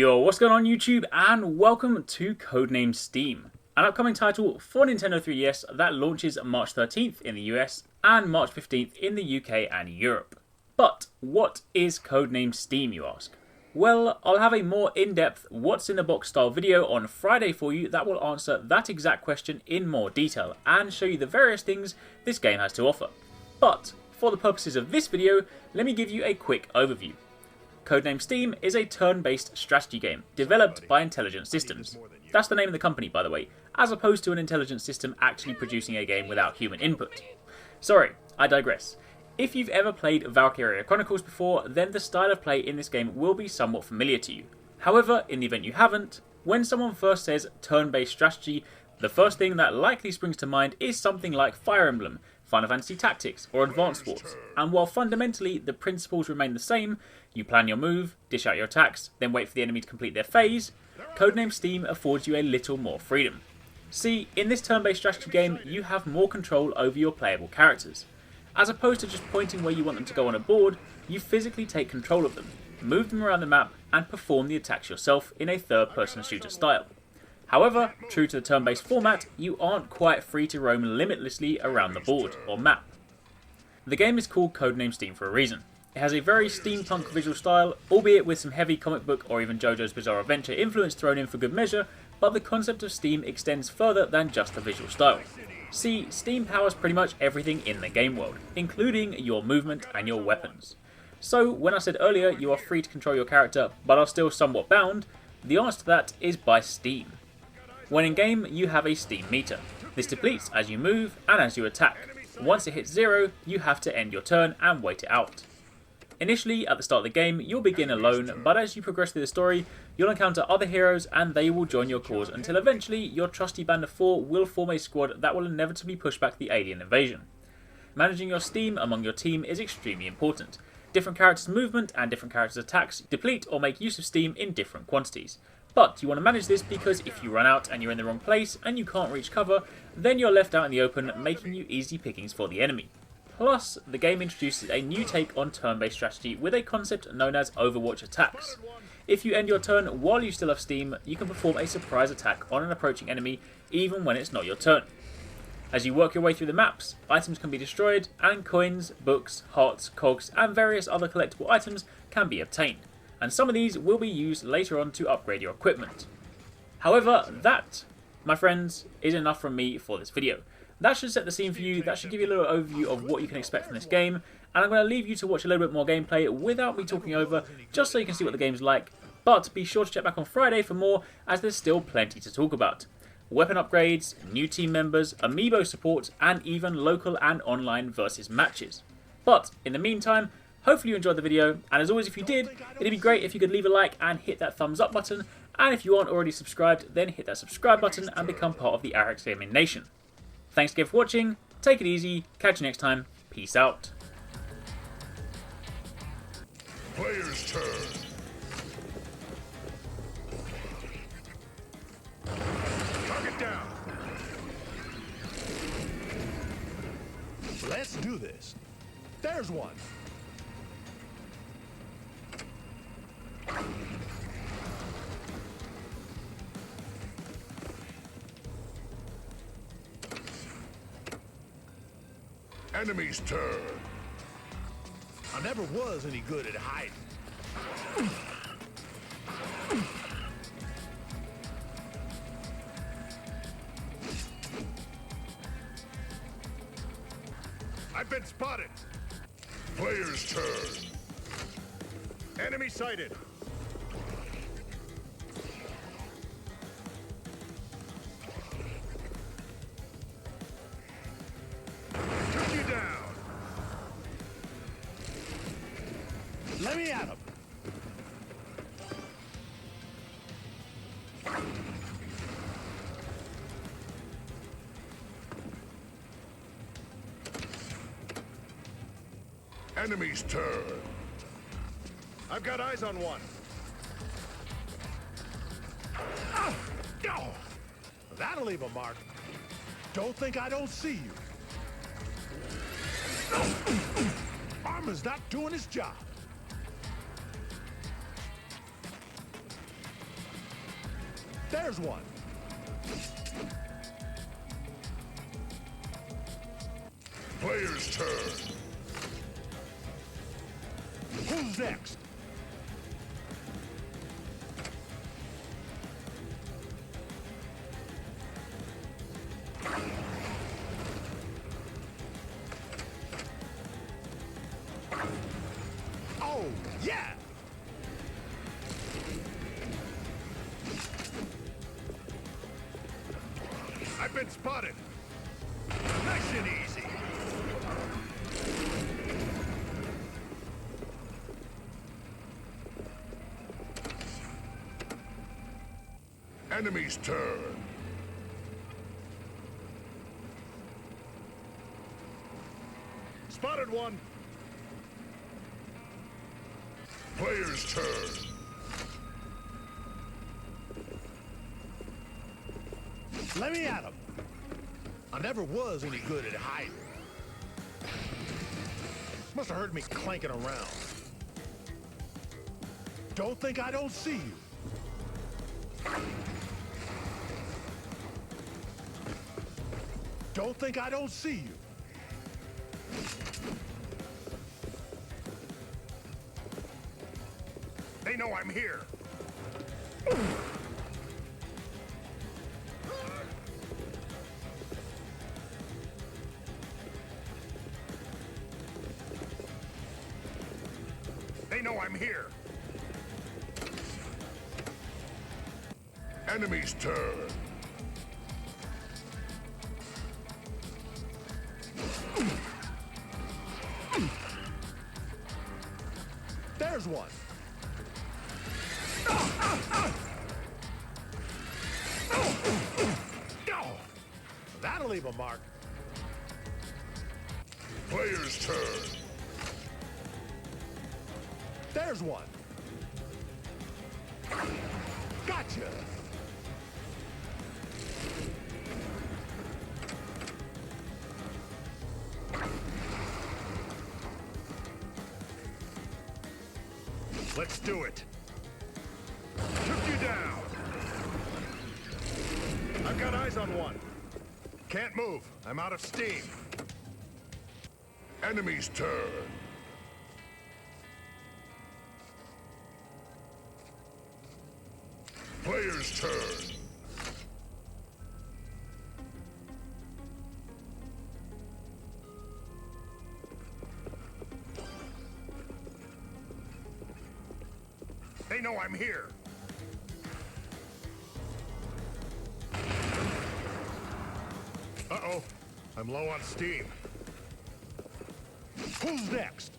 Yo, what's going on YouTube, and welcome to Codename Steam, an upcoming title for Nintendo 3DS that launches March 13th in the US and March 15th in the UK and Europe. But what is Codename Steam, you ask? Well, I'll have a more in-depth what's in the box style video on Friday for you that will answer that exact question in more detail and show you the various things this game has to offer. But for the purposes of this video, let me give you a quick overview. Codename Steam is a turn-based strategy game developed by Intelligent Systems. That's the name of the company, by the way, as opposed to an intelligent system actually producing a game without human input. Sorry, I digress. If you've ever played Valkyria Chronicles before, then the style of play in this game will be somewhat familiar to you. However, in the event you haven't, when someone first says turn-based strategy, the first thing that likely springs to mind is something like Fire Emblem, Final Fantasy Tactics, or Advance Wars, and while fundamentally the principles remain the same, you plan your move, dish out your attacks, then wait for the enemy to complete their phase, Codename Steam affords you a little more freedom. See, in this turn-based strategy game, you have more control over your playable characters. As opposed to just pointing where you want them to go on a board, you physically take control of them, move them around the map, and perform the attacks yourself in a third-person shooter style. However, true to the turn-based format, you aren't quite free to roam limitlessly around the board, or map. The game is called Codename Steam for a reason. It has a very steampunk visual style, albeit with some heavy comic book or even JoJo's Bizarre Adventure influence thrown in for good measure, but the concept of Steam extends further than just the visual style. See, Steam powers pretty much everything in the game world, including your movement and your weapons. So, when I said earlier you are free to control your character, but are still somewhat bound, the answer to that is by Steam. When in game, you have a Steam meter. This depletes as you move and as you attack. Once it hits 0, you have to end your turn and wait it out. Initially, at the start of the game, you'll begin alone, but as you progress through the story, you'll encounter other heroes and they will join your cause until eventually your trusty band of 4 will form a squad that will inevitably push back the alien invasion. Managing your Steam among your team is extremely important. Different characters' movement and different characters' attacks deplete or make use of Steam in different quantities. But you want to manage this because if you run out and you're in the wrong place and you can't reach cover, then you're left out in the open, making you easy pickings for the enemy. Plus, the game introduces a new take on turn-based strategy with a concept known as Overwatch attacks. If you end your turn while you still have Steam, you can perform a surprise attack on an approaching enemy even when it's not your turn. As you work your way through the maps, items can be destroyed and coins, books, hearts, cogs and various other collectible items can be obtained. And some of these will be used later on to upgrade your equipment. However, that, my friends, is enough from me for this video. That should set the scene for you, that should give you a little overview of what you can expect from this game, and I'm going to leave you to watch a little bit more gameplay without me talking over, just so you can see what the game's like, but be sure to check back on Friday for more, as there's still plenty to talk about. Weapon upgrades, new team members, amiibo support, and even local and online versus matches. But, in the meantime, hopefully you enjoyed the video, and as always if you did, it'd be great if you could leave a like and hit that thumbs up button, and if you aren't already subscribed, then hit that subscribe button and become part of the Arekkz Gaming Nation. Thanks again for watching, take it easy, catch you next time, peace out. Player's turn. Target down. Let's do this. There's one. Enemy's turn. I never was any good at hiding. I've been spotted. Player's turn. Enemy sighted. Took you down. Let me at him. Enemy's turn. I've got eyes on one. That'll leave a mark. Don't think I don't see you. Armor's not doing his job. There's one. Player's turn. Who's next? Oh, yeah! I've been spotted. Nice and easy. Enemy's turn. Spotted one. Player's turn. Let me at him. I never was any good at hiding. Must have heard me clanking around. Don't think I don't see you. Don't think I don't see you. They know I'm here. They know I'm here. Enemy's turn. There's one. That'll leave a mark. Player's turn. There's one. Gotcha. Let's do it. Took you down. I've got eyes on one. Can't move. I'm out of steam. Enemy's turn. Player's turn. They know I'm here. Uh-oh. I'm low on steam. Who's next?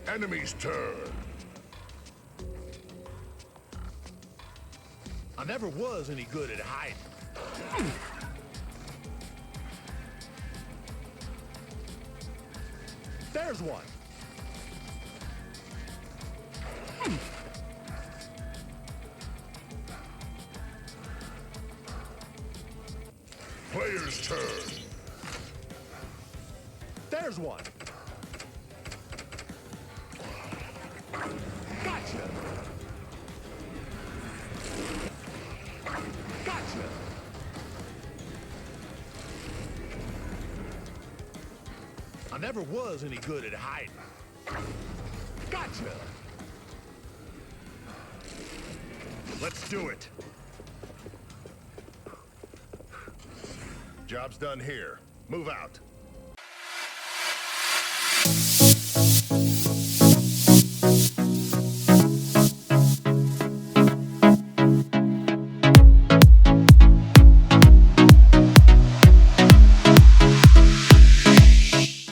Enemy's turn. I never was any good at hiding. There's one. Player's turn. There's one. Gotcha. Gotcha. I never was any good at hiding. Gotcha. Let's do it. Job's done here. Move out.